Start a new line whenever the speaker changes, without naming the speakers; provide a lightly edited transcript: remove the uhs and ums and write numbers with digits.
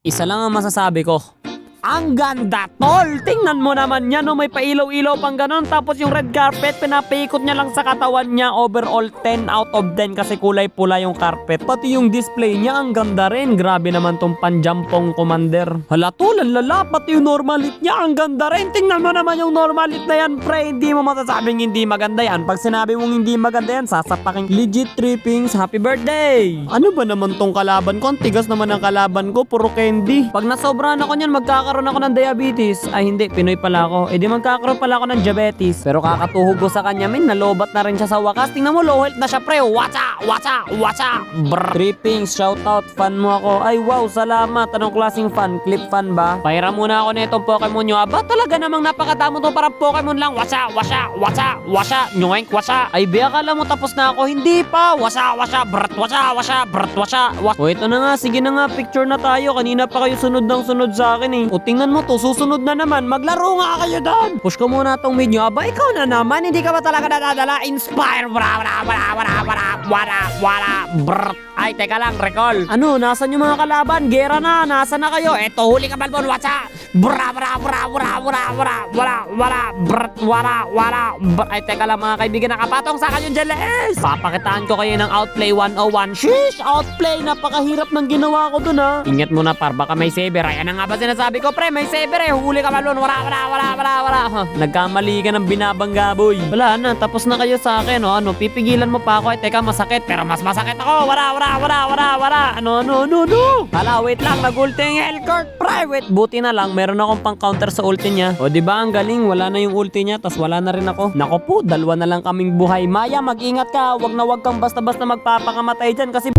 Isa lang ang masasabi ko. Ang ganda, tol! Tingnan mo naman yan, no? May pailaw-ilaw pang ganun. Tapos yung red carpet, pinapikot niya lang sa katawan niya. Overall, 10 out of 10 kasi kulay pula yung carpet. Pati yung display niya, ang ganda rin. Grabe naman tong panjampong commander. Hala, tol, ang lala. Pati yung normalit niya, ang ganda rin. Tingnan mo naman yung normalit na yan, pre. Hindi mo masasabing hindi maganda yan. Pag sinabi mong hindi maganda yan, sasapaking legit trippings. Happy birthday! Ano ba naman tong kalaban ko? Ang tigas naman ang kalaban ko, puro candy. Pag nasobrahan ako niyan, magkakaroon ako ng diabetes. Ay hindi, Pinoy pala ako. Di magkakaroon pala ako ng diabetes. Pero kakatuhog ko sa kanya, min, nalobat na rin siya sa wakas. Tingnan mo, low health na siya, pre. Watcha! Brr. Trippings, shoutout, fan mo ako. Ay wow, salamat. Anong klaseng fan? Clip fan ba? Paira muna ako na itong Pokemon nyo. Aba, talaga namang napakadamo to, parang Pokemon lang. Watcha! Nyoink, watcha! Ay, be, akala mo tapos na ako. Hindi pa. Watcha! Brrt, watcha! O, ito na nga. Sige na nga, picture na tayo. Kanina pa kayo sunod ng sunod sa akin eh. O, tingnan mo to, susunod na naman. Maglaro nga kayo doon. Push ko muna tong mid nyo. Aba, ikaw na naman. Hindi ka ba talaga nadadala? Inspire! Brrt. Ay, teka lang, recall. Ano, nasan yung mga kalaban? Gera na, nasa na kayo? Eto, huli ka balbon, watcha! Ay, teka lang mga kaibigan, nakapatong sa akin yung jealous. Papakitaan ko kayo ng Outplay 101. Sheesh, Outplay, napakahirap ng ginawa ko dun ha. Ingat mo na par, baka may saber. Ay, ano nga ba sinasabi ko, pre? May saber eh, huli ka balbon. Nagkamali ka ng binabangga, boy. Wala na, tapos na kayo sa akin, o ano, pipigilan mo pa ako. Ay, teka, masakit, pero mas masakit ako. Wala. Ano. Hala, wait lang, nag-ulti yung Hellcourt, private. Buti na lang, meron akong pang-counter sa ulti niya. O, diba, ang galing, wala na yung ulti niya, tas wala na rin ako. Nako po, dalawa na lang kaming buhay. Maya, mag-ingat ka, wag na wag kang basta-basta magpapakamatay dyan kasi